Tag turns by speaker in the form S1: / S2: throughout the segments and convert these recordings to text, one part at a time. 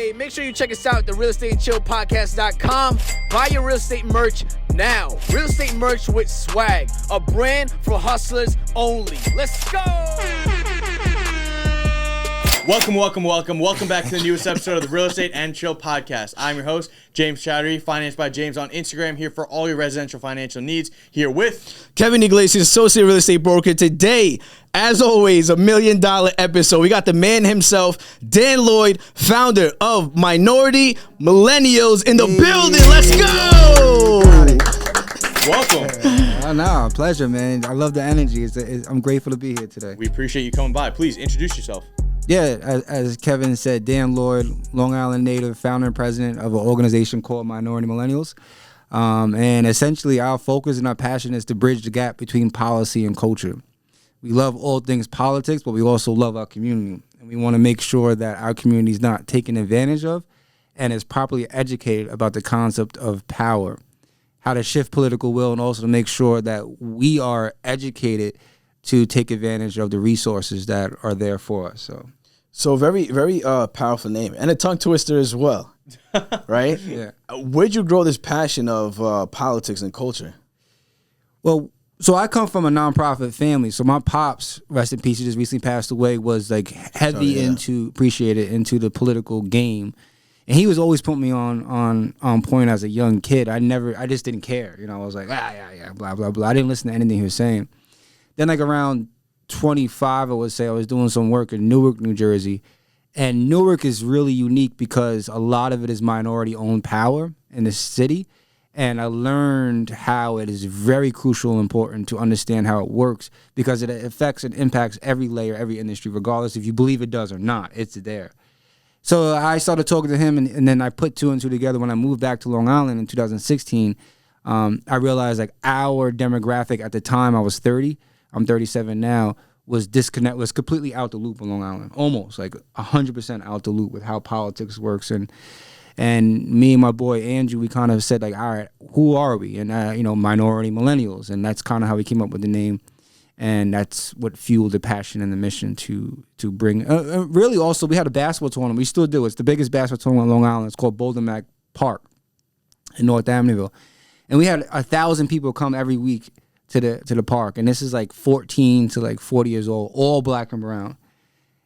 S1: estate, make sure you check us out at the realestateandchillpodcast.com. Buy your real estate merch now. Real estate merch with swag, a brand for hustlers only. Let's go.
S2: Welcome back to the newest episode of the Real Estate and Chill Podcast. I'm your host, James Chowdhury, Finance by James on Instagram, here for all your residential financial needs, here with
S1: Kevin Iglesias, Associate Real Estate Broker. Today, as always, $1 million episode. We got the man himself, Dan Lloyd, founder of Millennials in the building. Let's go!
S2: welcome.
S3: No, pleasure, man. I love the energy. I'm grateful to be here today.
S2: We appreciate you coming by. Please introduce yourself.
S3: Yeah, as Kevin said, Dan Lloyd, Long Island native, founder and president of an organization called Millennials. And essentially our focus and our passion is to bridge the gap between policy and culture. We love all things politics, but we also love our community. And we want to make sure that our community is not taken advantage of and is properly educated about the concept of power, how to shift political will, and also to make sure that we are educated to take advantage of the resources that are there for us.
S1: So very, very powerful name and a tongue twister as well, right?
S3: Yeah.
S1: Where'd you grow this passion of politics and culture?
S3: Well, so I come from a nonprofit family. So my pops, rest in peace, he just recently passed away, was like heavy into the political game. And he was always putting me on point as a young kid. I just didn't care. You know, I was like, yeah, blah, blah, blah. I didn't listen to anything he was saying. Then like around 25, I would say, I was doing some work in Newark, New Jersey. And Newark is really unique because a lot of it is minority-owned power in the city. And I learned how it is very crucial and important to understand how it works because it affects and impacts every layer, every industry, regardless if you believe it does or not. It's there. So I started talking to him, and then I put two and two together. When I moved back to Long Island in 2016, I realized like our demographic at the time, I was 30. I'm 37 now, was completely out the loop in Long Island, almost like 100% out the loop with how politics works. And me and my boy Andrew, we kind of said like, all right, who are we? And minority millennials, and that's kind of how we came up with the name. And that's what fueled the passion and the mission to bring. Really, also we had a basketball tournament. We still do. It's the biggest basketball tournament in Long Island. It's called Boulder Mac Park in North Amityville, and we had 1,000 people come every week to the park, and this is like 14 to like 40 years old, all black and brown.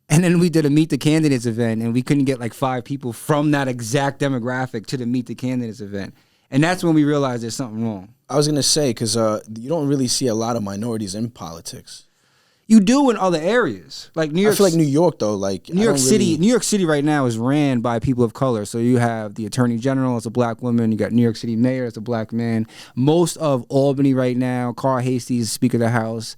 S3: And then we did a Meet the Candidates event, and we couldn't get like 5 people from that exact demographic to the Meet the Candidates event. And that's when we realized there's something wrong.
S1: I was going to say, because you don't really see a lot of minorities in politics.
S3: You do in other areas, like New York.
S1: I feel like New York, though, like
S3: New York City right now is ran by people of color. So you have the Attorney General as a black woman. You got New York City Mayor as a black man. Most of Albany right now, Carl Hastie is Speaker of the House.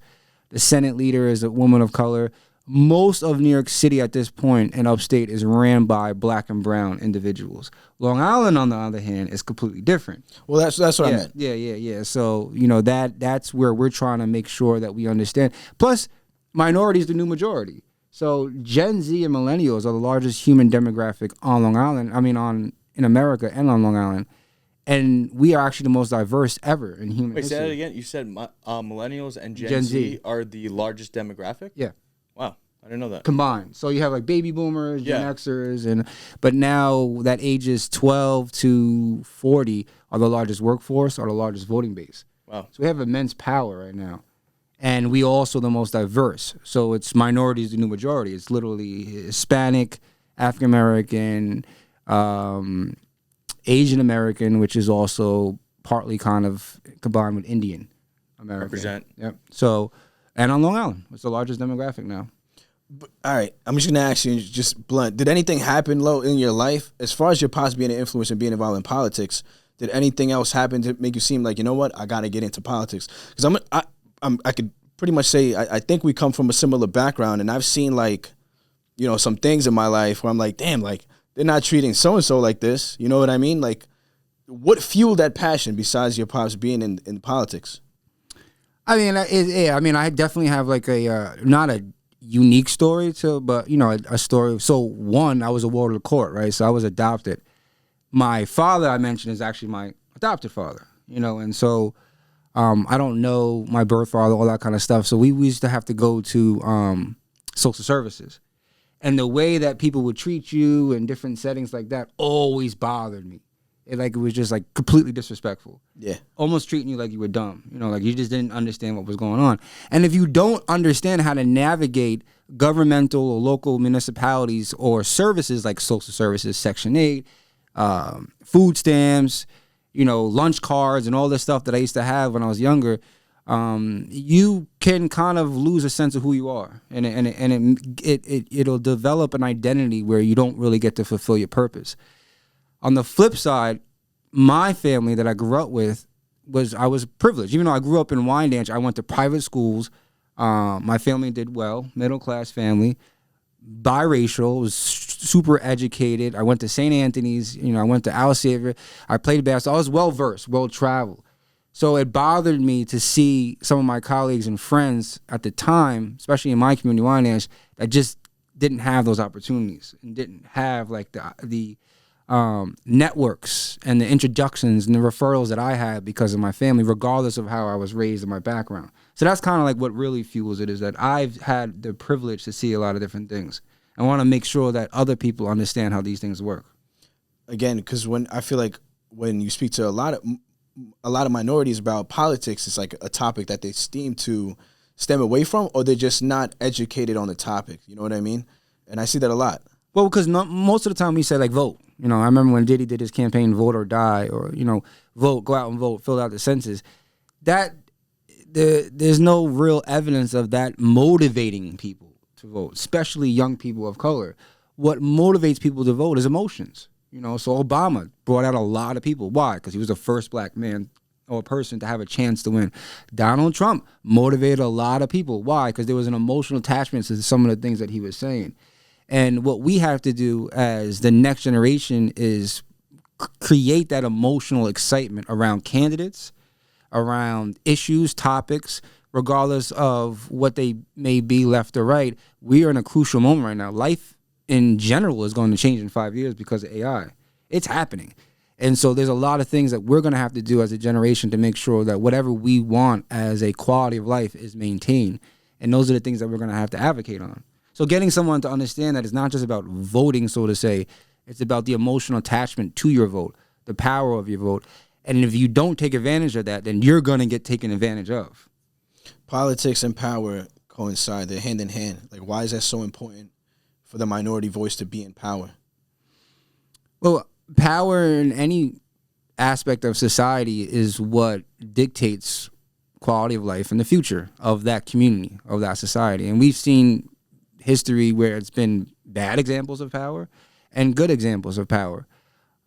S3: The Senate leader is a woman of color. Most of New York City at this point and upstate is ran by black and brown individuals. Long Island, on the other hand, is completely different.
S1: Well, that's what I meant.
S3: Yeah. So, that's where we're trying to make sure that we understand. Plus, minority is the new majority. So Gen Z and millennials are the largest human demographic on Long Island. In America and on Long Island. And we are actually the most diverse ever in human history.
S2: Say that again. You said millennials and Gen Z are the largest demographic?
S3: Yeah.
S2: Wow, I didn't know that.
S3: Combined. So you have like baby boomers, Gen Xers, but now that ages 12 to 40 are the largest workforce, are the largest voting base.
S2: Wow. So
S3: we have immense power right now. And we also the most diverse. So it's minorities the new majority. It's literally Hispanic, African American, Asian American, which is also partly kind of combined with Indian American.
S2: Represent.
S3: Yep. So, and on Long Island, it's the largest demographic now.
S1: All right, I'm just going to ask you, just blunt, did anything happen, Lo, in your life, as far as your pops being an influence and being involved in politics, did anything else happen to make you seem like, you know what, I got to get into politics? Because I could pretty much say, I think we come from a similar background, and I've seen, like, some things in my life where I'm like, damn, like, they're not treating so-and-so like this, you know what I mean? Like, what fueled that passion besides your pops being in politics?
S3: I definitely have like not a unique story but a story. So one, I was a ward of the court, right? So I was adopted. My father, I mentioned, is actually my adopted father, and so I don't know my birth father, all that kind of stuff. So we used to have to go to social services. And the way that people would treat you in different settings like that always bothered me. It was just like completely disrespectful.
S1: Yeah.
S3: Almost treating you like you were dumb. Like you just didn't understand what was going on. And if you don't understand how to navigate governmental or local municipalities or services like social services, Section 8, food stamps, lunch cards and all this stuff that I used to have when I was younger, you can kind of lose a sense of who you are, and it'll develop an identity where you don't really get to fulfill your purpose. On the flip side, my family that I grew up with I was privileged. Even though I grew up in Wyandanch, I went to private schools. My family did well, middle class family, biracial, was super educated. I went to St. Anthony's. I went to Al Xavier. I played basketball. I was well versed, well traveled. So it bothered me to see some of my colleagues and friends at the time, especially in my community, Wyandanch, that just didn't have those opportunities and didn't have like the networks and the introductions and the referrals that I had because of my family, regardless of how I was raised and my background. So that's kind of like what really fuels it, is that I've had the privilege to see a lot of different things. I want to make sure that other people understand how these things work.
S1: Again, because I feel like when you speak to a lot of minorities about politics, it's like a topic that they seem to stem away from, or they're just not educated on the topic. You know what I mean? And I see that a lot.
S3: Well, because most of the time we say, like, vote. I remember when Diddy did his campaign, vote or die, or, vote, go out and vote, fill out the census. There's no real evidence of that motivating people to vote, especially young people of color. What motivates people to vote is emotions. So Obama brought out a lot of people. Why? Because he was the first black man or person to have a chance to win. Donald Trump motivated a lot of people. Why? Because there was an emotional attachment to some of the things that he was saying. And what we have to do as the next generation is create that emotional excitement around candidates, around issues, topics, regardless of what they may be, left or right. We are in a crucial moment right now. Life in general is going to change in 5 years because of AI. It's happening. And so there's a lot of things that we're going to have to do as a generation to make sure that whatever we want as a quality of life is maintained. And those are the things that we're going to have to advocate on. So getting someone to understand that it's not just about voting, so to say, it's about the emotional attachment to your vote, the power of your vote. And if you don't take advantage of that, then you're going to get taken advantage of.
S1: Politics and power coincide. They're hand in hand. Like, why is that so important for the minority voice to be in power?
S3: Well, power in any aspect of society is what dictates quality of life in the future of that community, of that society. And we've seen history where it's been bad examples of power and good examples of power.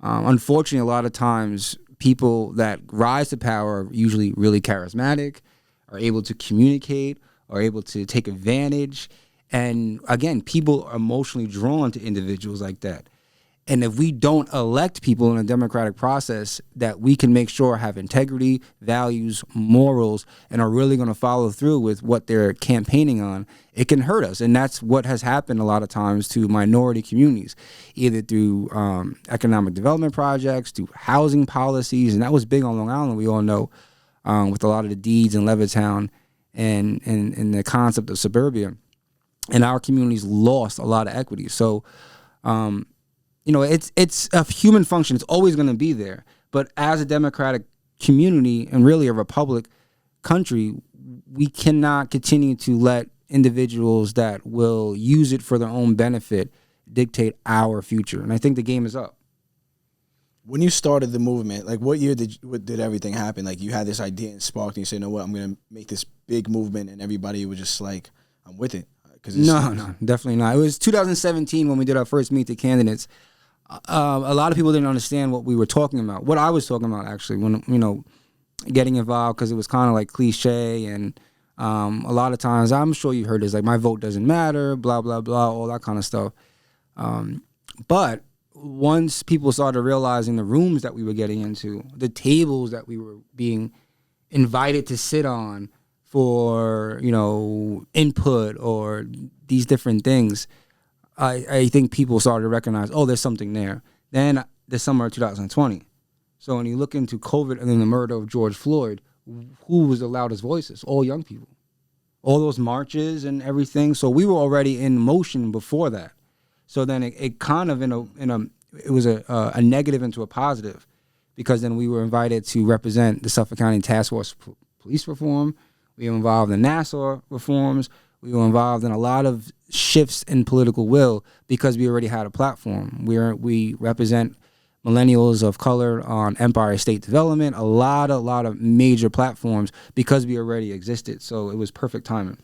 S3: Unfortunately, a lot of times people that rise to power are usually really charismatic, are able to communicate, are able to take advantage. And again, people are emotionally drawn to individuals like that. And if we don't elect people in a democratic process that we can make sure have integrity, values, morals, and are really going to follow through with what they're campaigning on, it can hurt us. And that's what has happened a lot of times to minority communities, either through economic development projects, through housing policies. And that was big on Long Island, we all know, with a lot of the deeds in Levittown and the concept of suburbia. And our communities lost a lot of equity. So, it's a human function. It's always going to be there. But as a democratic community and really a republic country, we cannot continue to let individuals that will use it for their own benefit dictate our future. And I think the game is up.
S1: When you started the movement, like what year did everything happen? Like you had this idea and sparked and you said, you know what, I'm going to make this big movement, and everybody was just like, I'm with it.
S3: No, definitely not. It was 2017 when we did our first Meet the Candidates. A lot of people didn't understand what we were talking about, what I was talking about, actually, when, getting involved, because it was kind of like cliche. And a lot of times, I'm sure you heard this, like, my vote doesn't matter, blah, blah, blah, all that kind of stuff. But once people started realizing the rooms that we were getting into, the tables that we were being invited to sit on for, input or these different things, I think people started to recognize, oh, there's something there. Then the summer of 2020. So when you look into COVID and then the murder of George Floyd, who was the loudest voices? All young people. All those marches and everything. So we were already in motion before that. So then it kind of it was a negative into a positive, because then we were invited to represent the Suffolk County Task Force Police Reform. We were involved in Nassau reforms. We were involved in a lot of shifts in political will because we already had a platform. We represent millennials of color on Empire State Development, a lot of major platforms because we already existed. So it was perfect timing.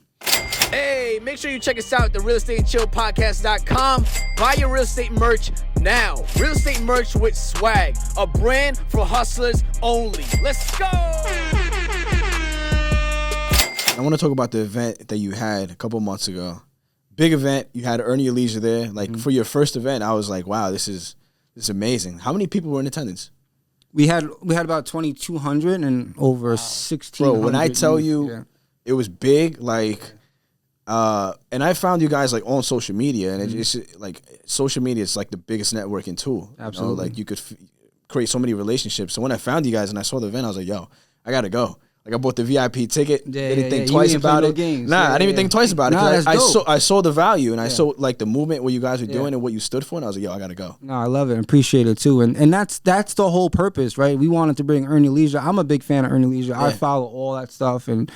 S4: Hey, make sure you check us out at the realestateandchillpodcast.com. Buy your real estate merch now. Real estate merch with swag. A brand for hustlers only. Let's go!
S1: I want to talk about the event that you had a couple months ago. Big event. You had Ernie Leah there. Like, for your first event, I was like, wow, this is amazing. How many people were in attendance?
S3: We had about 2,200 and over 1,600.
S1: Bro, when I tell you it was big, like... and I found you guys like on social media, and it's like social media is like the biggest networking tool.
S3: Absolutely,
S1: you know? Like you could create so many relationships. So when I found you guys and I saw the event, I was like, "Yo, I gotta go." Like I bought the VIP ticket. Didn't think twice about it.
S3: Games.
S1: Nah, I didn't even think twice about it. I saw the value, and I saw like the movement what you guys were doing and what you stood for, and I was like, "Yo, I gotta go."
S3: No, I love it and appreciate it too, and that's the whole purpose, right? We wanted to bring Ernie Leah. I'm a big fan of Ernie Leah. I follow all that stuff and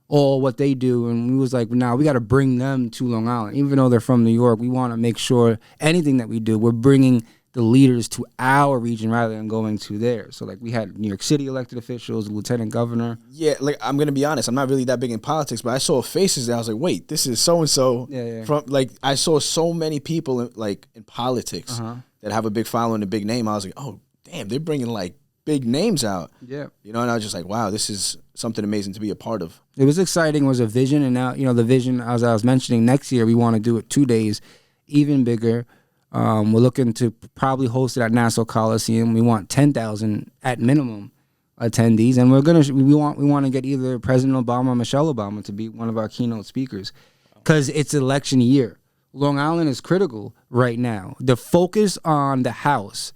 S3: all what they do, and we was like, nah, we got to bring them to Long Island. Even though they're from New York, we want to make sure anything that we do, we're bringing the leaders to our region rather than going to theirs. So like we had New York City elected officials, lieutenant governor.
S1: Yeah, like I'm gonna be honest, I'm not really that big in politics, but I saw faces that I was like, wait, this is so and so from like I saw so many people in politics that have a big following, a big name. I was like, oh damn, they're bringing like big names out. Yeah, you know, and I was just like, wow, this is something amazing to be a part of.
S3: It was exciting. It was a vision, and now the vision, as I was mentioning, next year we want to do it 2 days, even bigger. We're looking to probably host it at Nassau Coliseum. We want 10,000 at minimum attendees, and we want to get either President Obama or Michelle Obama to be one of our keynote speakers, because it's election year. Long Island is critical right now. The focus on the House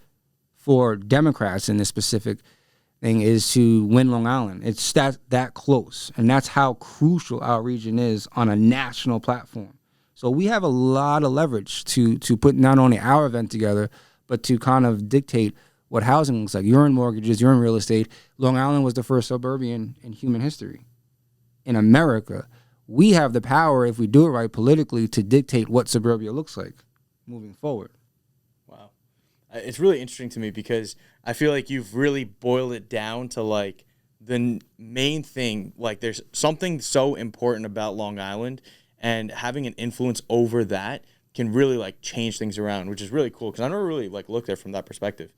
S3: for Democrats in this specific thing is to win Long Island. It's that close, and that's how crucial our region is on a national platform. So we have a lot of leverage to put not only our event together, but to kind of dictate what housing looks like. You're in mortgages, you're in real estate. Long Island was the first suburban in human history. In America, we have the power, if we do it right politically, to dictate what suburbia looks like moving forward.
S2: Wow. It's really interesting to me because I feel like you've really boiled it down to like the main thing. Like there's something so important about Long Island, and having an influence over that can really like change things around, which is really cool because I never really like looked at it from that perspective.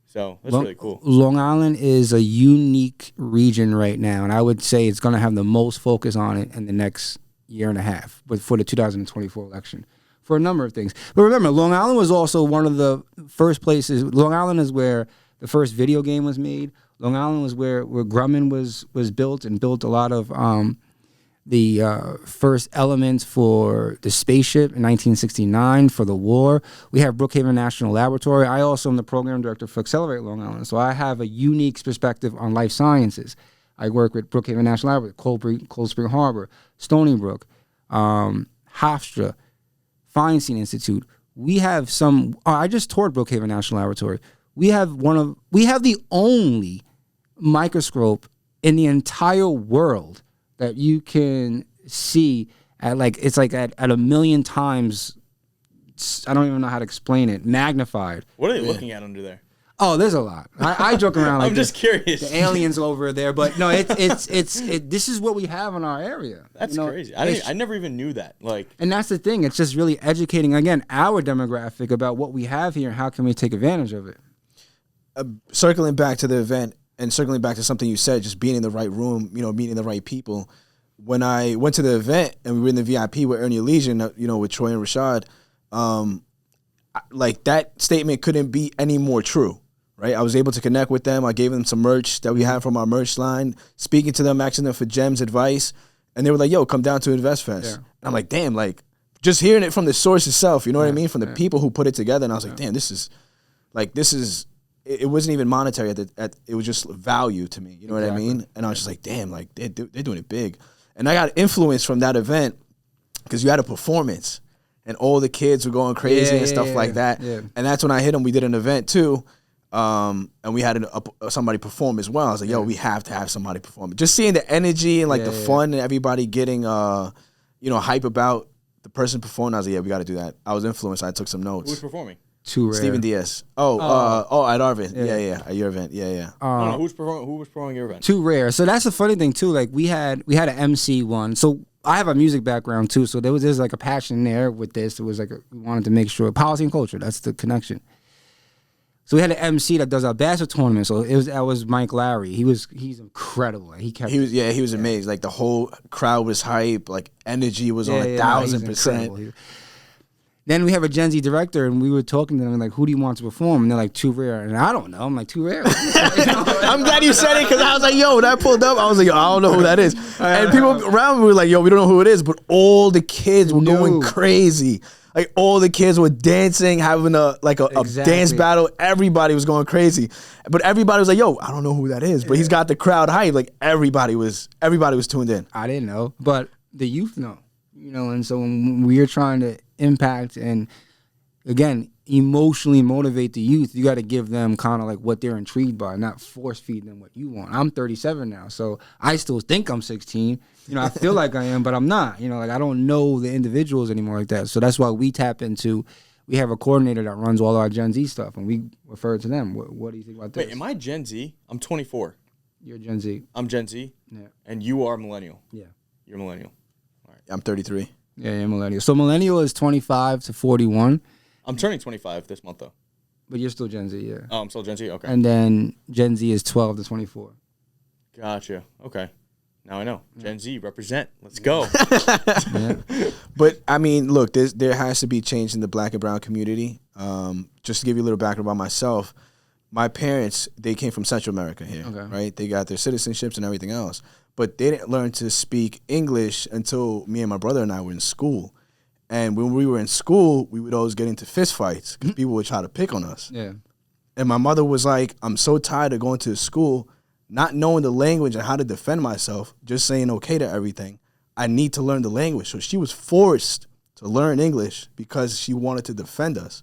S2: So that's really cool.
S3: Long Island is a unique region right now, and I would say it's going to have the most focus on it in the next year and a half for the 2024 election for a number of things. But remember, Long Island was also one of the first places. Long Island is where the first video game was made. Long Island was where Grumman was built and built a lot of the first elements for the spaceship in 1969 for the war. We have Brookhaven National Laboratory. I also am the program director for Accelerate Long Island, so I have a unique perspective on life sciences. I work with Brookhaven National Laboratory, Cold Spring Harbor, Stony Brook, Hofstra, Feinstein Institute. We have some. I just toured Brookhaven National Laboratory. We have the only microscope in the entire world that you can see at at 1 million times. I don't even know how to explain it. Magnified.
S2: What are they looking at under there?
S3: Oh, there's a lot. I joke around like
S2: I'm just curious.
S3: The aliens over there, but no, it's this is what we have in our area.
S2: That's crazy. I never even knew that.
S3: And that's the thing. It's just really educating again our demographic about what we have here and how can we take advantage of it.
S1: Circling back to the event and circling back to something you said, just being in the right room, meeting the right people. When I went to the event and we were in the VIP with Ernie Leah, with Troy and Rashad, like that statement couldn't be any more true, right? I was able to connect with them. I gave them some merch that we have from our merch line, speaking to them, asking them for gems, advice, and they were like, yo, come down to InvestFest. Yeah. And I'm like, damn, like just hearing it from the source itself, you know what I mean? From the people who put it together, and I was like, damn, this is. It wasn't even monetary. It was just value to me. You know what I mean? And I was just like, damn, like they're doing it big. And I got influence from that event because you had a performance. and all the kids were going crazy and stuff like that.
S3: Yeah.
S1: And that's when I hit him. We did an event too. And we had somebody perform as well. I was like, yo, we have to have somebody perform. Just seeing the energy and like the fun and everybody getting, hype about the person performing. I was like, yeah, we got to do that. I was influenced. I took some notes.
S2: Who was performing?
S3: Too rare.
S1: Steven Diaz. At our event. Yeah. At your event. Yeah.
S2: No, who was performing your event?
S3: Too rare. So that's the funny thing too. Like we had an MC one. So I have a music background too. So there's like a passion there with this. It was like we wanted to make sure policy and culture. That's the connection. So we had an MC that does our basketball tournament. So that was Mike Lowry. He's incredible. He
S1: was amazing. Like the whole crowd was hype. Like energy was on 1,000%.
S3: Then we have a Gen Z director, and we were talking to them like, "Who do you want to perform?" And they're like, "Too Rare." And I don't know. I'm like, "Too Rare."
S1: I'm glad you said it because I was like, "Yo," when I pulled up, I was like, "Yo, I don't know who that is." And people around me were like, "Yo, we don't know who it is," but all the kids were going crazy. Like all the kids were dancing, having a dance battle. Everybody was going crazy, but everybody was like, "Yo, I don't know who that is," but he's got the crowd hype. Like everybody was tuned in.
S3: I didn't know, but the youth know, and so when we are trying to impact and again emotionally motivate the youth, you got to give them kind of like what they're intrigued by, not force feed them what you want. I'm 37 now, so I still think I'm 16. I feel like I am, but I'm not. Like I don't know the individuals anymore like that. So that's why we tap into. We have a coordinator that runs all our Gen Z stuff, and we refer to them. What do you think about this?
S2: Wait, am I Gen Z? I'm 24.
S3: You're Gen Z.
S2: I'm Gen Z.
S3: Yeah.
S2: And you are millennial.
S3: Yeah.
S2: You're millennial.
S1: All right. I'm 33.
S3: Yeah, millennial. So millennial is 25 to 41.
S2: I'm turning 25 this month though.
S3: But you're still Gen Z, yeah.
S2: Oh, I'm still Gen Z. Okay.
S3: And then Gen Z is 12 to 24.
S2: Gotcha. Okay. Now I know. Gen Z represent. Let's go.
S1: But I mean, look, there has to be change in the Black and brown community. Just to give you a little background about myself, my parents, they came from Central America here, right? They got their citizenships and everything else. But they didn't learn to speak English until me and my brother and I were in school. And when we were in school, we would always get into fist fights because people would try to pick on us.
S3: Yeah.
S1: And my mother was like, I'm so tired of going to school, not knowing the language and how to defend myself, just saying okay to everything. I need to learn the language. So she was forced to learn English because she wanted to defend us.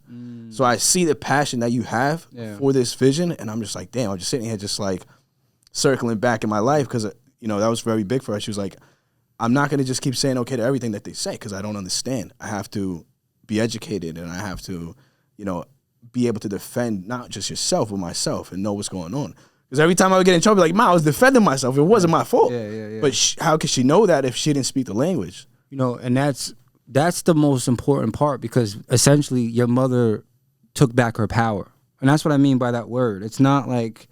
S1: So I see the passion that you have for this vision. And I'm just like, damn, I'm just sitting here just like circling back in my life because that was very big for her. She was like, I'm not going to just keep saying okay to everything that they say because I don't understand. I have to be educated and I have to, be able to defend not just yourself, but myself and know what's going on. Because every time I would get in trouble, like, Ma, I was defending myself. It wasn't my fault.
S3: Yeah.
S1: But how could she know that if she didn't speak the language?
S3: And that's the most important part because essentially your mother took back her power. And that's what I mean by that word. It's not like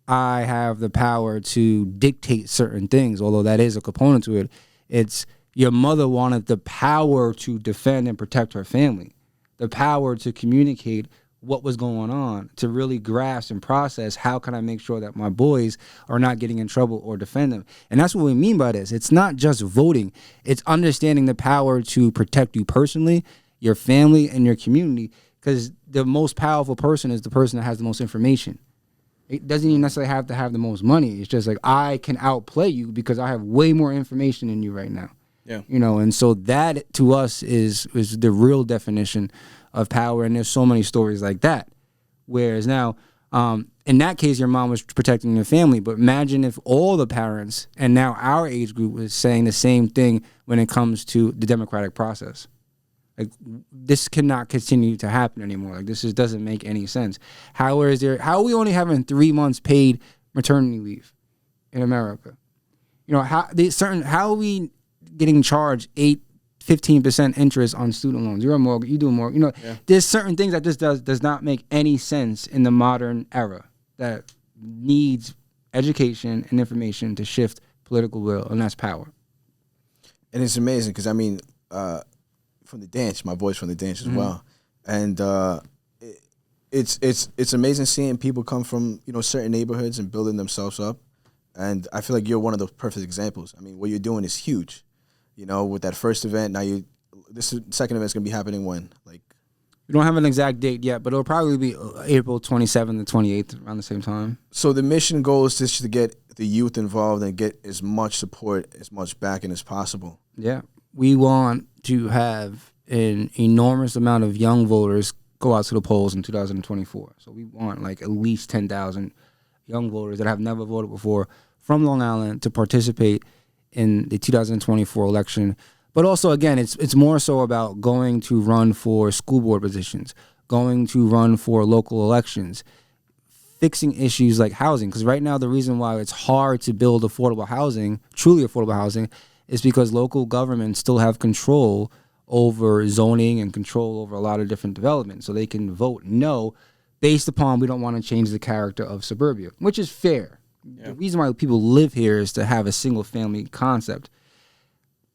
S3: I have the power to dictate certain things, although that is a component to it. It's your mother wanted the power to defend and protect her family, the power to communicate what was going on, to really grasp and process how can I make sure that my boys are not getting in trouble or defend them. And that's what we mean by this. It's not just voting. It's understanding the power to protect you personally, your family, and your community, because the most powerful person is the person that has the most information. It doesn't even necessarily have to have the most money. It's just like I can outplay you because I have way more information than you right now.
S2: Yeah.
S3: And so that to us is the real definition of power. And there's so many stories like that. Whereas now, in that case, your mom was protecting your family. But imagine if all the parents and now our age group was saying the same thing when it comes to the democratic process. Like this cannot continue to happen anymore. Like this just doesn't make any sense. How are we only having 3 months paid maternity leave in America? How are we getting charged 15% interest on student loans? You're a mortgage, you do more. There's certain things that just does not make any sense in the modern era that needs education and information to shift political will, and that's power.
S1: And it's amazing because from the dance, my boy's from the dance as well, and it's amazing seeing people come from certain neighborhoods and building themselves up, and I feel like you're one of the perfect examples. I mean, what you're doing is huge, with that first event. Now this second event's gonna be happening when? Like,
S3: we don't have an exact date yet, but it'll probably be April 27th and 28th around the same time.
S1: So the mission goal is just to get the youth involved and get as much support, as much backing as possible.
S3: Yeah. We want to have an enormous amount of young voters go out to the polls in 2024. So we want like at least 10,000 young voters that have never voted before from Long Island to participate in the 2024 election. But also, again, it's more so about going to run for school board positions, going to run for local elections, fixing issues like housing. Because right now, the reason why it's hard to build affordable housing, truly affordable housing, is because local governments still have control over zoning and control over a lot of different developments. So they can vote no based upon we don't want to change the character of suburbia, which is fair. Yeah. The reason why people live here is to have a single family concept.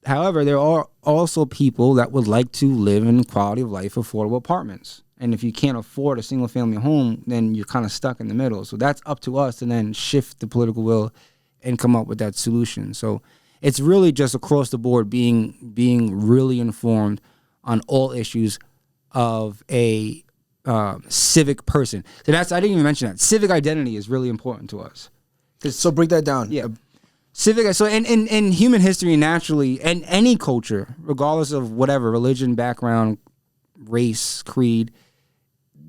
S3: However, there are also people that would like to live in quality of life affordable apartments. And if you can't afford a single family home, then you're kind of stuck in the middle. So that's up to us to then shift the political will and come up with that solution. So it's really just across the board being really informed on all issues of a civic person. So I didn't even mention that. Civic identity is really important to us.
S1: So break that down.
S3: Yeah. Civic. So in human history, naturally, and any culture, regardless of whatever religion, background, race, creed,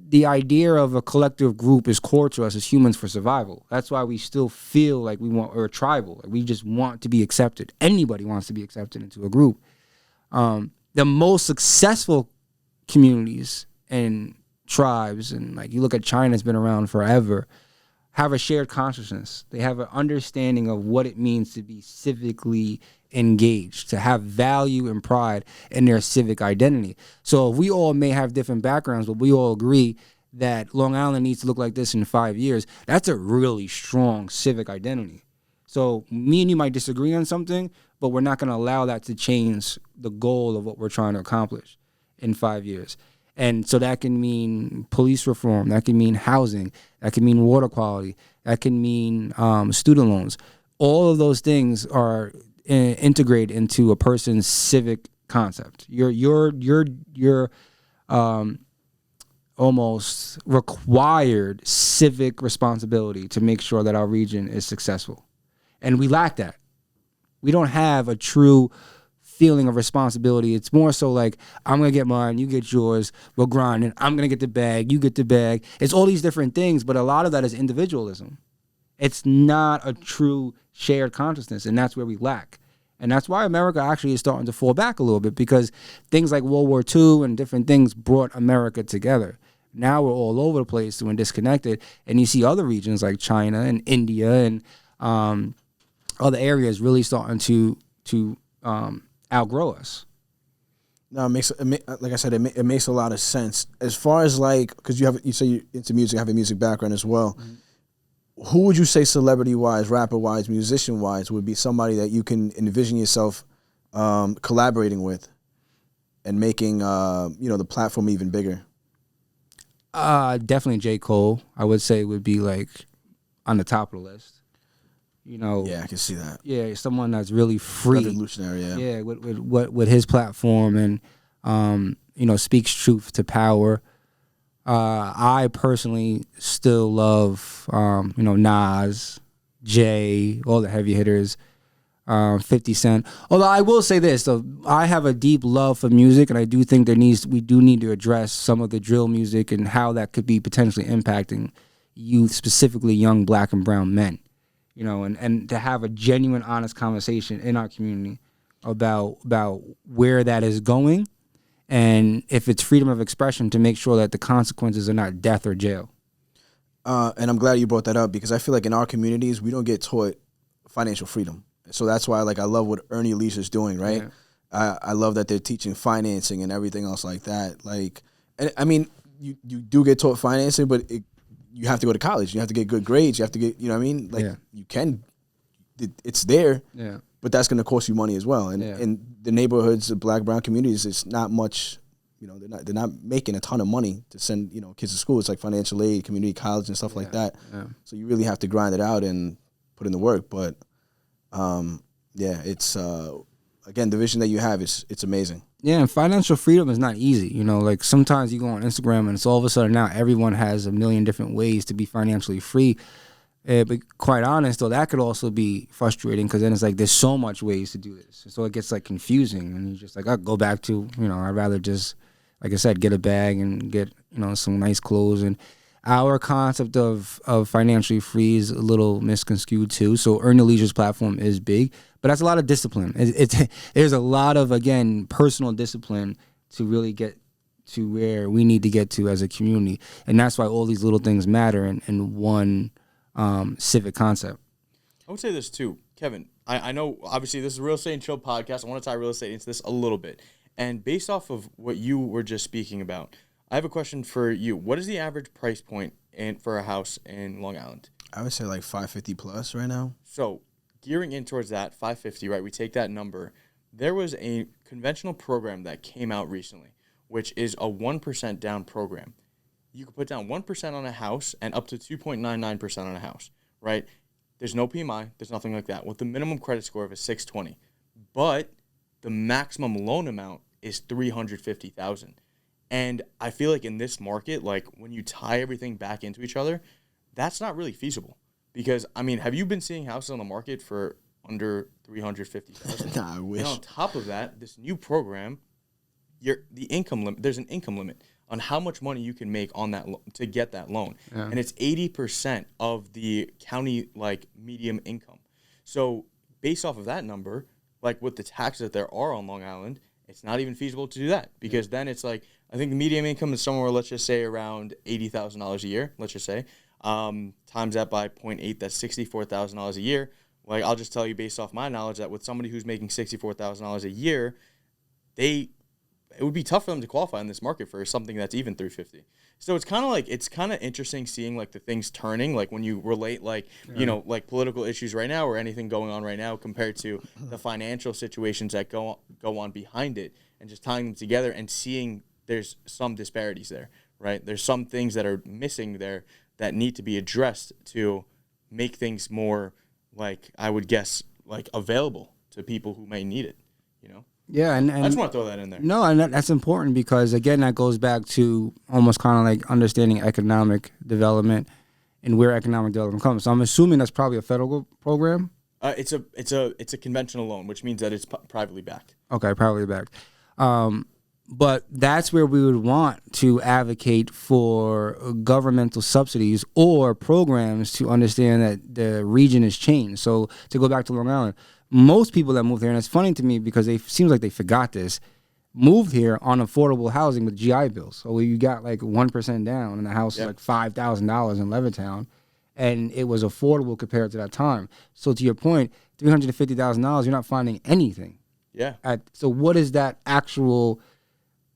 S3: the idea of a collective group is core to us as humans for survival. That's why we still feel like we're tribal. Like we just want to be accepted. Anybody wants to be accepted into a group. The most successful communities and tribes, and like you look at China, it's been around forever, have a shared consciousness. They have an understanding of what it means to be civically engaged, to have value and pride in their civic identity. So if we all may have different backgrounds, but we all agree that Long Island needs to look like this in 5 years, that's a really strong civic identity. So me and you might disagree on something, but we're not going to allow that to change the goal of what we're trying to accomplish in 5 years. And so that can mean police reform, that can mean housing, that can mean water quality, that can mean student loans. All of those things are integrated into a person's civic concept. Your almost required civic responsibility to make sure that our region is successful. And we lack that. We don't have a true feeling of responsibility. It's more so like, I'm going to get mine, you get yours, we're grinding, I'm going to get the bag, you get the bag. It's all these different things, but a lot of that is individualism. It's not a true shared consciousness, and that's where we lack. And that's why America actually is starting to fall back a little bit, because things like World War II and different things brought America together. Now we're all over the place and disconnected, and you see other regions like China and India and other areas really starting to outgrow us.
S1: No, like I said, it makes a lot of sense. As far as like, because you say you're into music, have a music background as well. Mm-hmm. Who would you say celebrity-wise, rapper-wise, musician-wise would be somebody that you can envision yourself collaborating with and making the platform even bigger?
S3: Definitely J. Cole, I would say, would be like on the top of the list.
S1: Yeah, I can see that.
S3: Yeah, someone that's really free,
S1: revolutionary.
S3: Yeah, with his platform and speaks truth to power. I personally still love Nas, Jay, all the heavy hitters, 50 Cent. Although I will say this, though, I have a deep love for music, and I do think we do need to address some of the drill music and how that could be potentially impacting youth, specifically young black and brown men. And to have a genuine, honest conversation in our community about where that is going, and if it's freedom of expression, to make sure that the consequences are not death or jail.
S1: And I'm glad you brought that up, because I feel like in our communities, we don't get taught financial freedom. So that's why I love what Ernie Leah is doing, right? Yeah. I love that they're teaching financing and everything else like that. Like, and I mean, you do get taught financing, but you have to go to college. You have to get good grades. You have to get, you can, it's there. Yeah. But that's going to cost you money as well. And in the neighborhoods, the black, brown communities, it's not much, they're not making a ton of money to send, kids to school. It's like financial aid, community college and stuff like that. Yeah. So you really have to grind it out and put in the work. But, it's, again, the vision that you have, it's amazing.
S3: Yeah, and financial freedom is not easy. Like sometimes you go on Instagram and it's all of a sudden now everyone has a million different ways to be financially free. But quite honest, though, that could also be frustrating because then it's like there's so much ways to do this. So it gets like confusing, and you're just like, I'll go back to, I'd rather just, like I said, get a bag and get, some nice clothes. And our concept of financially free is a little misconstrued too. So Ernie Leah's platform is big, but that's a lot of discipline. There's a lot of, again, personal discipline to really get to where we need to get to as a community. And that's why all these little things matter in one civic concept.
S2: I would say this too, Kevin. I know obviously this is a Real Estate and Chill podcast. I want to tie real estate into this a little bit. And based off of what you were just speaking about, I have a question for you. What is the average price point for a house in Long Island?
S1: I would say like 550 plus right now.
S2: So gearing in towards that 550, right? We take that number. There was a conventional program that came out recently, which is a 1% down program. You can put down 1% on a house and up to 2.99% on a house, right? There's no PMI. There's nothing like that. With the minimum credit score of a 620. But the maximum loan amount is $350,000. And I feel like in this market, like when you tie everything back into each other, that's not really feasible. Because, I mean, have you been seeing houses on the market for under $350,000?
S1: Nah, I wish.
S2: And on top of that, this new program, the income limit, there's an income limit on how much money you can make on that to get that loan. Yeah. And it's 80% of the county like median income. So based off of that number, like with the taxes that there are on Long Island, it's not even feasible to do that because then it's like, I think the median income is somewhere, let's just say around $80,000 a year, let's just say, times that by 0.8, that's $64,000 a year. Like I'll just tell you based off my knowledge that with somebody who's making $64,000 a year, it would be tough for them to qualify in this market for something that's even $350,000. So it's kind of interesting seeing like the things turning, like when you relate like, like political issues right now or anything going on right now compared to the financial situations that go on behind it and just tying them together and seeing there's some disparities there, right? There's some things that are missing there that need to be addressed to make things more like, I would guess, like available to people who may need it,
S3: Yeah, and
S2: I just want to throw that in there.
S3: No, and that's important because, again, that goes back to almost kind of like understanding economic development and where economic development comes. So I'm assuming that's probably a federal program?
S2: It's a conventional loan, which means that it's privately backed.
S3: Okay, privately backed. But that's where we would want to advocate for governmental subsidies or programs to understand that the region has changed. So to go back to Long Island, most people that moved here, and it's funny to me because it seems like they forgot this, moved here on affordable housing with GI Bills. So you got like 1% down and the house is like $5,000 in Levittown, and it was affordable compared to that time. So to your point, $350,000, you're not finding anything.
S2: Yeah.
S3: So what is that actual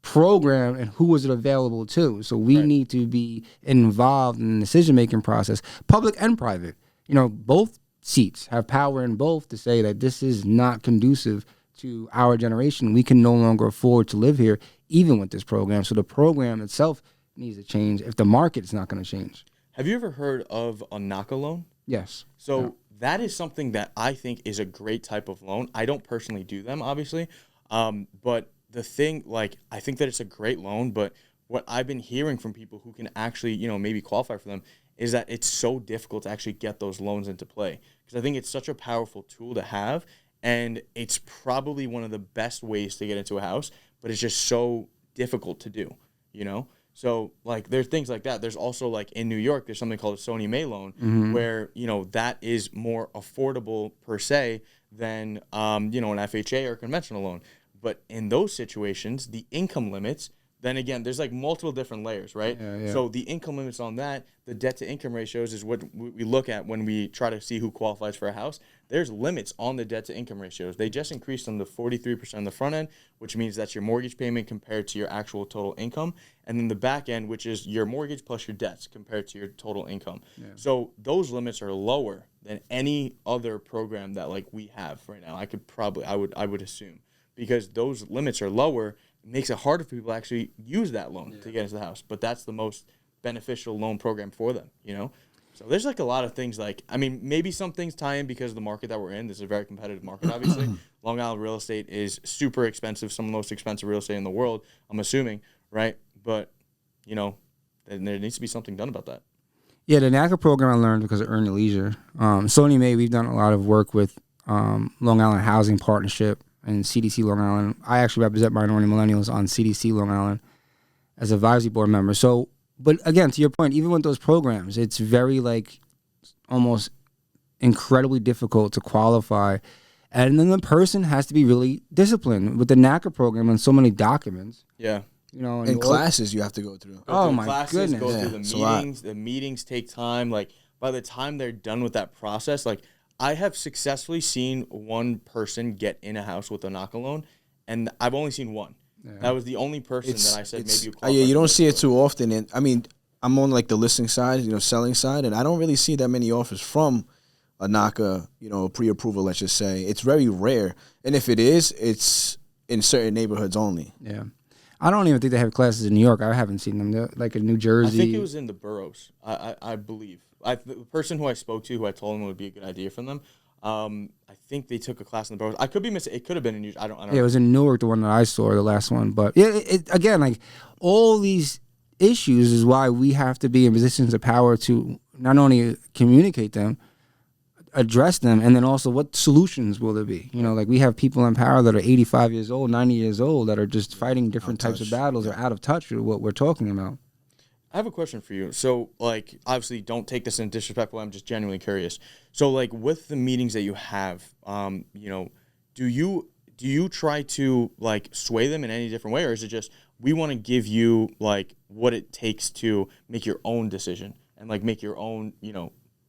S3: program and who is it available to? So we need to be involved in the decision-making process, public and private. Both seats have power in both to say that this is not conducive to our generation. We can no longer afford to live here, even with this program. So the program itself needs to change if the market is not going to change.
S2: Have you ever heard of a NACA loan?
S3: Yes.
S2: So that is something that I think is a great type of loan. I don't personally do them, obviously, but the thing, like, I think that it's a great loan, but what I've been hearing from people who can actually, maybe qualify for them is that it's so difficult to actually get those loans into play. Because I think it's such a powerful tool to have, and it's probably one of the best ways to get into a house, but it's just so difficult to do, So, like, there's things like that. There's also, like, in New York, there's something called a Sonny Mae loan where, that is more affordable per se than, an FHA or a conventional loan. But in those situations, the income limits, then again, there's like multiple different layers, right? Yeah. So the income limits on that, the debt to income ratios is what we look at when we try to see who qualifies for a house. There's limits on the debt to income ratios. They just increased them to 43% on the front end, which means that's your mortgage payment compared to your actual total income. And then the back end, which is your mortgage plus your debts compared to your total income. Yeah. So those limits are lower than any other program that like we have right now. I would assume. Because those limits are lower, it makes it harder for people to actually use that loan to get into the house. But that's the most beneficial loan program for them, So there's like a lot of things like, I mean, maybe some things tie in because of the market that we're in. This is a very competitive market, obviously. Long Island real estate is super expensive, some of the most expensive real estate in the world, I'm assuming, right? But, there needs to be something done about that.
S3: Yeah, the NACA program I learned because of Ernie Leah. Sony May, we've done a lot of work with Long Island Housing Partnership and CDC Long Island. I actually represent Minority Millennials on CDC Long Island as advisory board member. So, but again, to your point, even with those programs, it's very like almost incredibly difficult to qualify. And then the person has to be really disciplined with the NACA program and so many documents.
S2: Yeah.
S3: You know,
S1: and classes you have to go through.
S3: Oh my goodness!
S2: Go through the meetings. The meetings take time. Like by the time they're done with that process, like I have successfully seen one person get in a house with a NACA loan, and I've only seen one. Yeah. That was the only person that I said maybe you.
S1: Yeah, you don't see it too often, and I mean, I'm on like the listing side, selling side, and I don't really see that many offers from a NACA, pre-approval. Let's just say it's very rare, and if it is, it's in certain neighborhoods only.
S3: Yeah. I don't even think they have classes in New York. I haven't seen them. They're like in New Jersey.
S2: I think it was in the boroughs. I believe. The person who I spoke to, who I told him it would be a good idea for them, I think they took a class in the boroughs. I could be mistaken. It could have been in New Jersey. I don't know.
S3: Yeah, it was in Newark, the one that I saw, the last one. But yeah, again, like all these issues is why we have to be in positions of power to not only communicate them, address them, and then also what solutions will there be? Like we have people in power that are 85 years old, 90 years old that are just fighting different types of battles or out of touch with what we're talking about.
S2: I have a question for you. So, like, obviously, don't take this in a disrespectful way. I'm just genuinely curious. So, like, with the meetings that you have, do you try to like sway them in any different way, or is it just we want to give you like what it takes to make your own decision and like make your own,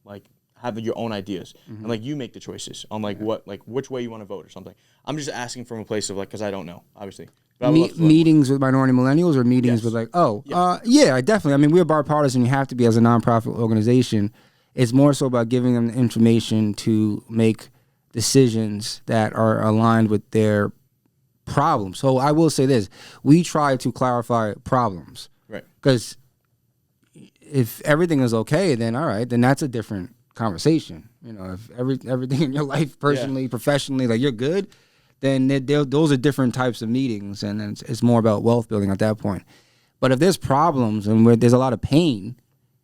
S2: like have your own ideas and like you make the choices on like what like which way you want to vote or something. I'm just asking from a place of like because I don't know, obviously.
S3: Meetings with minority millennials or meetings with like I definitely. I mean, we're bipartisan. You have to be as a nonprofit organization. It's more so about giving them the information to make decisions that are aligned with their problems. So I will say this: we try to clarify problems,
S2: right?
S3: Because if everything is okay, then all right, then that's a different conversation. If everything in your life, personally, professionally, like you're good, then those are different types of meetings, and it's more about wealth building at that point. But if there's problems and where there's a lot of pain,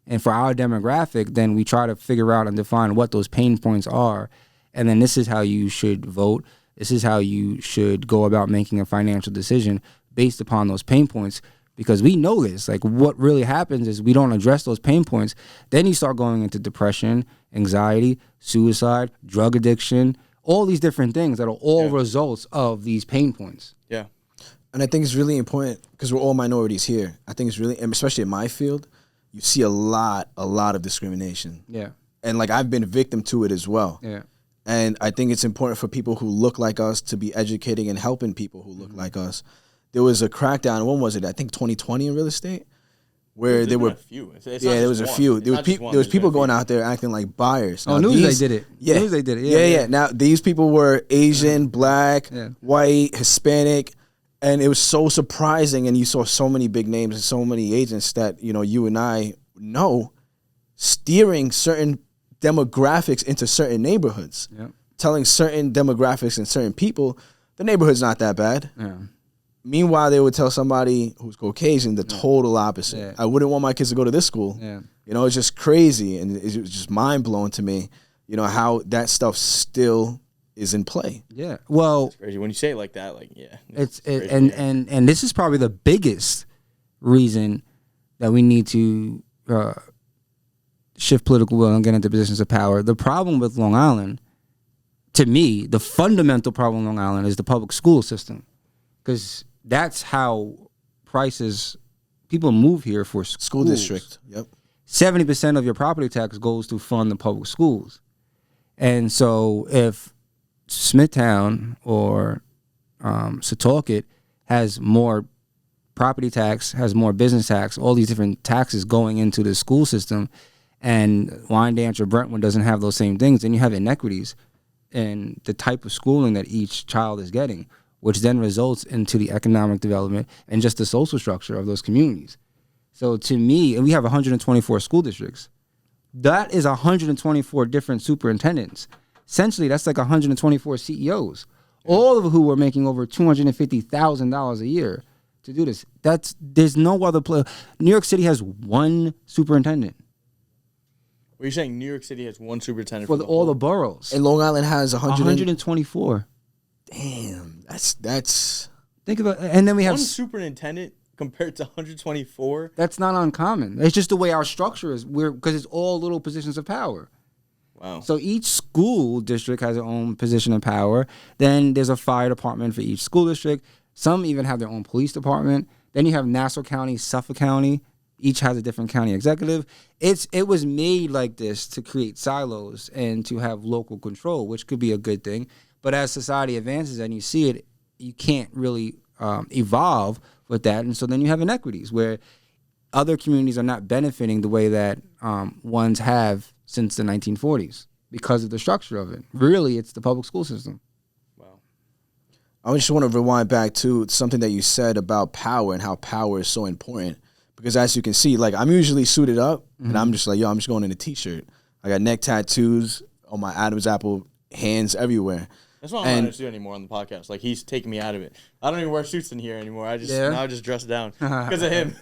S3: and for our demographic, then we try to figure out and define what those pain points are, and then this is how you should vote. This is how you should go about making a financial decision based upon those pain points. Because we know this, like what really happens is we don't address those pain points. Then you start going into depression, anxiety, suicide, drug addiction, all these different things that are all results of these pain points.
S2: Yeah.
S1: And I think it's really important because we're all minorities here. I think it's really, and especially in my field, you see a lot of discrimination.
S3: Yeah.
S1: And like I've been a victim to it as well.
S3: Yeah.
S1: And I think it's important for people who look like us to be educating and helping people who look like us. There was a crackdown. When was it? I think 2020 in real estate, where there were
S2: a few.
S1: There was a few. There was people going out there acting like buyers.
S3: Now, Newsday did it.
S1: Yeah,
S3: Newsday did it.
S1: Yeah. Now these people were Asian, black, white, Hispanic, and it was so surprising. And you saw so many big names and so many agents that you and I know steering certain demographics into certain neighborhoods, telling certain demographics and certain people the neighborhood's not that bad.
S3: Yeah.
S1: Meanwhile, they would tell somebody who's Caucasian the total opposite. Yeah. I wouldn't want my kids to go to this school.
S3: Yeah.
S1: It's just crazy, and it's just mind-blowing to me, how that stuff still is in play.
S3: Yeah. Well,
S2: it's crazy when you say it like that. Like, yeah,
S3: and this is probably the biggest reason that we need to shift political will and get into positions of power. The problem with Long Island, to me, the fundamental problem with Long Island is the public school system, because that's how people move here for schools.
S1: School district. Yep.
S3: 70% of your property tax goes to fund the public schools. And so if Smithtown or Setauket has more property tax, has more business tax, all these different taxes going into the school system, and Wyandanch or Brentwood doesn't have those same things, then you have inequities in the type of schooling that each child is getting, which then results into the economic development and just the social structure of those communities. So to me, and we have 124 school districts. That is 124 different superintendents. Essentially, that's like 124 CEOs, all of who are making over $250,000 a year to do this. There's no other place. New York City has one superintendent.
S2: Were you saying New York City has one superintendent
S3: for
S2: for
S3: all the boroughs.
S1: And Long Island has
S3: 124.
S1: Damn, that's.
S3: Think about, and then we have
S2: one superintendent compared to 124.
S3: That's not uncommon. It's just the way our structure is. Because it's all little positions of power.
S2: Wow.
S3: So each school district has their own position of power. Then there's a fire department for each school district. Some even have their own police department. Then you have Nassau County, Suffolk County. Each has a different county executive. It was made like this to create silos and to have local control, which could be a good thing. But as society advances and you see it, you can't really evolve with that. And so then you have inequities where other communities are not benefiting the way that ones have since the 1940s because of the structure of it. Really, it's the public school system.
S2: Wow.
S1: I just want to rewind back to something that you said about power and how power is so important. Because as you can see, like, I'm usually suited up, and I'm just like, yo, I'm just going in a T-shirt. I got neck tattoos on my Adam's apple, hands everywhere.
S2: That's why I'm not in a suit anymore on the podcast. Like, he's taking me out of it. I don't even wear suits in here anymore. Now I just dress down because of him.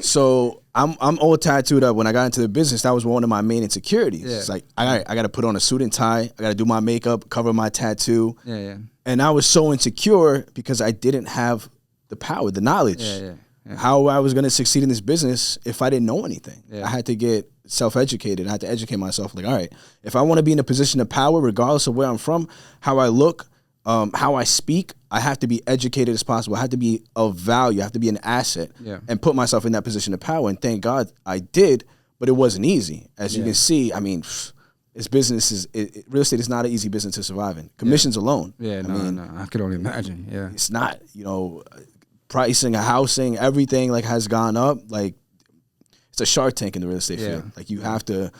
S1: So I'm all tattooed up. When I got into the business, that was one of my main insecurities. Yeah. It's like, I got to put on a suit and tie. I got to do my makeup, cover my tattoo.
S3: Yeah.
S1: And I was so insecure because I didn't have the power, the knowledge.
S3: Yeah.
S1: How I was going to succeed in this business if I didn't know anything.
S3: Yeah.
S1: I had to get self-educated. I had to educate myself. Like, all right, if I want to be in a position of power, regardless of where I'm from, how I look, how I speak, I have to be educated as possible. I have to be of value. I have to be an asset and put myself in that position of power. And thank God I did, but it wasn't easy. As you can see, I mean, this business real estate is not an easy business to survive in. Commissions alone.
S3: Yeah, no, I could only imagine. Yeah,
S1: it's not, pricing, housing, everything like has gone up. Like, it's a Shark Tank in the real estate field. Like, you have to,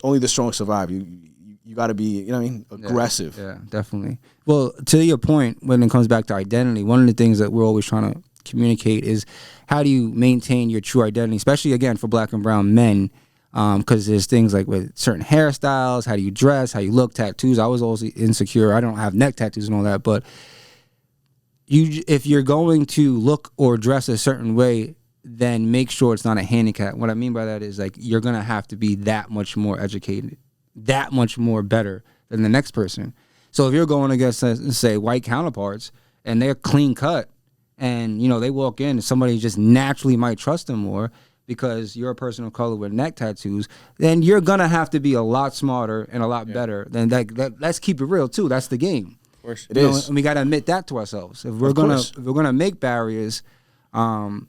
S1: only the strong survive. You got to be, aggressive.
S3: Yeah, definitely. Well, to your point, when it comes back to identity, one of the things that we're always trying to communicate is how do you maintain your true identity, especially, again, for Black and brown men, because there's things like with certain hairstyles, how do you dress, how you look, tattoos. I was always insecure. I don't have neck tattoos and all that, but if you're going to look or dress a certain way, then make sure it's not a handicap. What I mean by that is, like, you're going to have to be that much more educated, that much more better than the next person. So if you're going against, say, white counterparts, and they're clean cut, and, they walk in and somebody just naturally might trust them more because you're a person of color with neck tattoos, then you're going to have to be a lot smarter and a lot better than that. Let's keep it real, too. That's the game.
S1: It is.
S3: And we got to admit that to ourselves. If we're gonna make barriers, on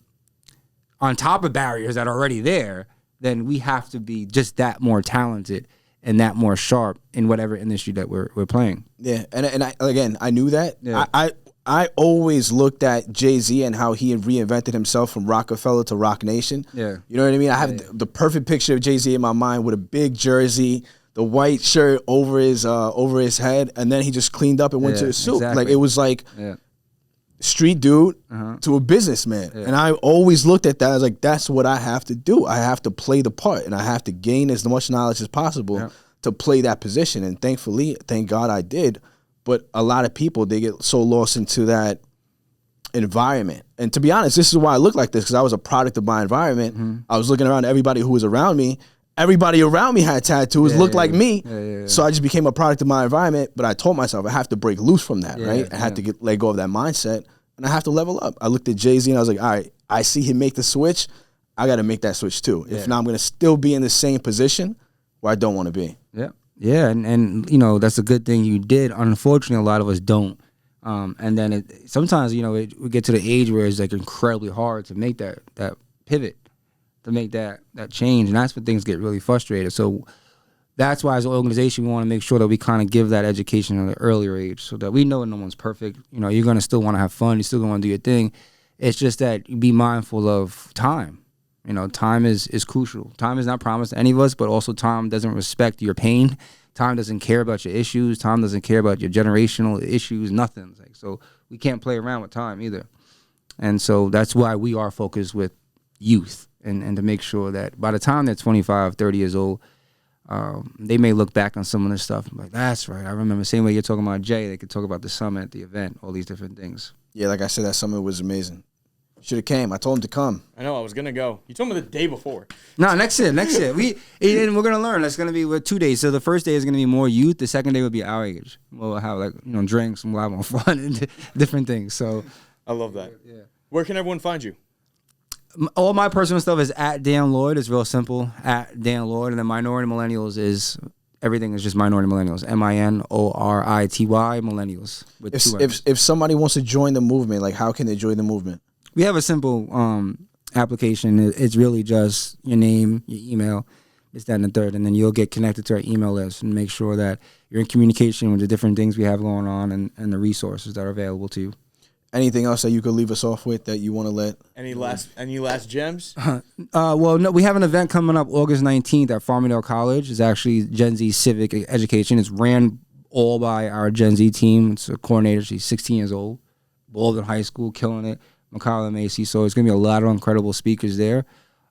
S3: top of barriers that are already there, then we have to be just that more talented and that more sharp in whatever industry that we're playing.
S1: Yeah, and I knew that.
S3: Yeah.
S1: I always looked at Jay-Z and how he had reinvented himself from Rockefeller to Rock Nation.
S3: Yeah,
S1: you know what I mean. I have the perfect picture of Jay-Z in my mind with a big jersey, the white shirt over his head, and then he just cleaned up and went to the suit.
S3: Exactly.
S1: Like, it was like street dude to a businessman. Yeah. And I always looked at that as like, that's what I have to do. I have to play the part, and I have to gain as much knowledge as possible to play that position. And thank God I did. But a lot of people, they get so lost into that environment. And to be honest, this is why I look like this, because I was a product of my environment. I was looking around at everybody who was around me. Everybody around me had tattoos, looked like me. So I just became a product of my environment. But I told myself I have to break loose from that, right? I had to let go of that mindset, and I have to level up. I looked at Jay-Z and I was like, all right, I see him make the switch. I got to make that switch too. If not, I'm going to still be in the same position where I don't want to be.
S3: Yeah, and that's a good thing you did. Unfortunately, a lot of us don't. And then sometimes, we get to the age where it's like incredibly hard to make that pivot, to make that change, and that's when things get really frustrated. So that's why, as an organization, we want to make sure that we kind of give that education at an earlier age, so that we know no one's perfect. You're going to still want to have fun. You're still going to want to do your thing. It's just that you be mindful of time. Time is crucial. Time is not promised to any of us, but also time doesn't respect your pain. Time doesn't care about your issues. Time doesn't care about your generational issues, nothing. So we can't play around with time either. And so that's why we are focused with youth, and to make sure that by the time they're 25, 30 years old, they may look back on some of this stuff and be like, that's right. I remember the same way you're talking about Jay, they could talk about the summit, the event, all these different things.
S1: Yeah, like I said, that summit was amazing. Should have came. I told him to come.
S2: I know. I was gonna go. You told me the day before.
S3: No, next year. We're gonna learn. That's gonna be with 2 days. So the first day is gonna be more youth. The second day will be our age. We'll have drinks and we'll have more fun and different things. So
S2: I love that. Yeah. Where can everyone find you?
S3: All my personal stuff is at Dan Lloyd. It's real simple. At Dan Lloyd, and then Minority Millennials is everything is just Minority Millennials. MINORITY Millennials with two M's.
S1: If somebody wants to join the movement, like how can they join the movement?
S3: We have a simple application. It's really just your name, your email, this, that, and the third, and then you'll get connected to our email list and make sure that you're in communication with the different things we have going on and the resources that are available to you.
S1: Anything else that you could leave us off with that you want to let?
S2: Any last gems?
S3: Well, no, we have an event coming up August 19th at Farmingdale College. It's actually Gen Z Civic Education. It's ran all by our Gen Z team. It's a coordinator. She's 16 years old. Baldwin High School, killing it. McCall and Macy. So it's going to be a lot of incredible speakers there.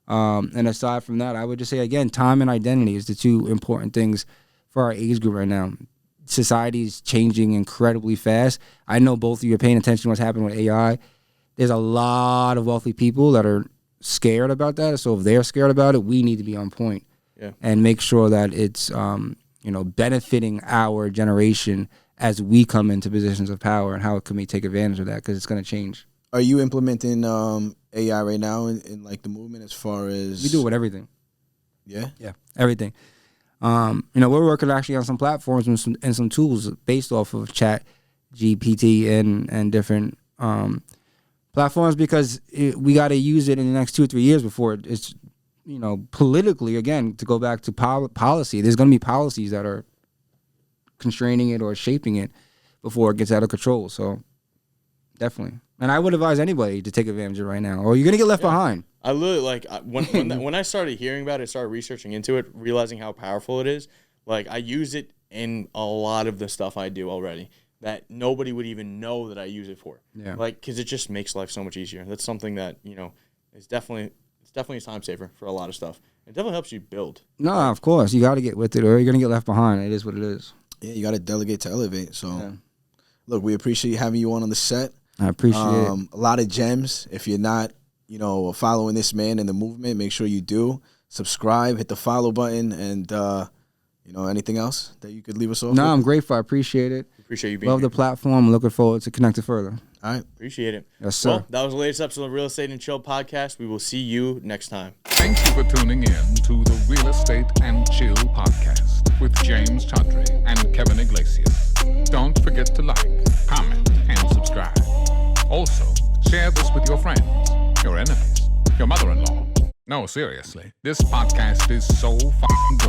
S3: And aside from that, I would just say, again, time and identity is the two important things for our age group right now. Society is changing incredibly fast. I know both of you are paying attention to what's happening with AI. There's a lot of wealthy people that are scared about that. So if they're scared about it, we need to be on point and make sure that it's benefiting our generation as we come into positions of power, and how can we take advantage of that, because it's going to change.
S1: Are you implementing AI right now in like the movement as far as?
S3: We do it with everything.
S1: Yeah?
S3: Yeah, everything. We're working actually on some platforms and some tools based off of Chat GPT and different platforms, because we got to use it in the next 2 or 3 years before it's, politically, again, to go back to policy. There's going to be policies that are constraining it or shaping it before it gets out of control. So definitely. And I would advise anybody to take advantage of it right now, or you're going to get left behind.
S2: I literally, when I started hearing about it, started researching into it, realizing how powerful it is, I use it in a lot of the stuff I do already that nobody would even know that I use it for.
S3: Yeah.
S2: Because it just makes life so much easier. That's something that, is definitely a time saver for a lot of stuff. It definitely helps you build.
S3: No, of course. You got to get with it, or you're going to get left behind. It is what it is.
S1: Yeah, you got to delegate to elevate. So, Look, we appreciate having you on the set.
S3: I appreciate it.
S1: A lot of gems. If you're not, following this man in the movement, make sure you do. Subscribe, hit the follow button, and, anything else that you could leave us off with?
S3: I'm grateful. I appreciate it.
S2: Appreciate you being
S3: Love
S2: here.
S3: the platform. Looking forward to connecting further.
S1: All right.
S2: Appreciate it.
S3: Yes, sir.
S2: Well, that was the latest episode of Real Estate and Chill podcast. We will see you next time.
S5: Thank you for tuning in to the Real Estate and Chill podcast with James Chaudhry and Kevin Iglesias. Don't forget to like, comment, and subscribe. Also, share this with your friends, your enemies, your mother-in-law. No, seriously, this podcast is so fucking good.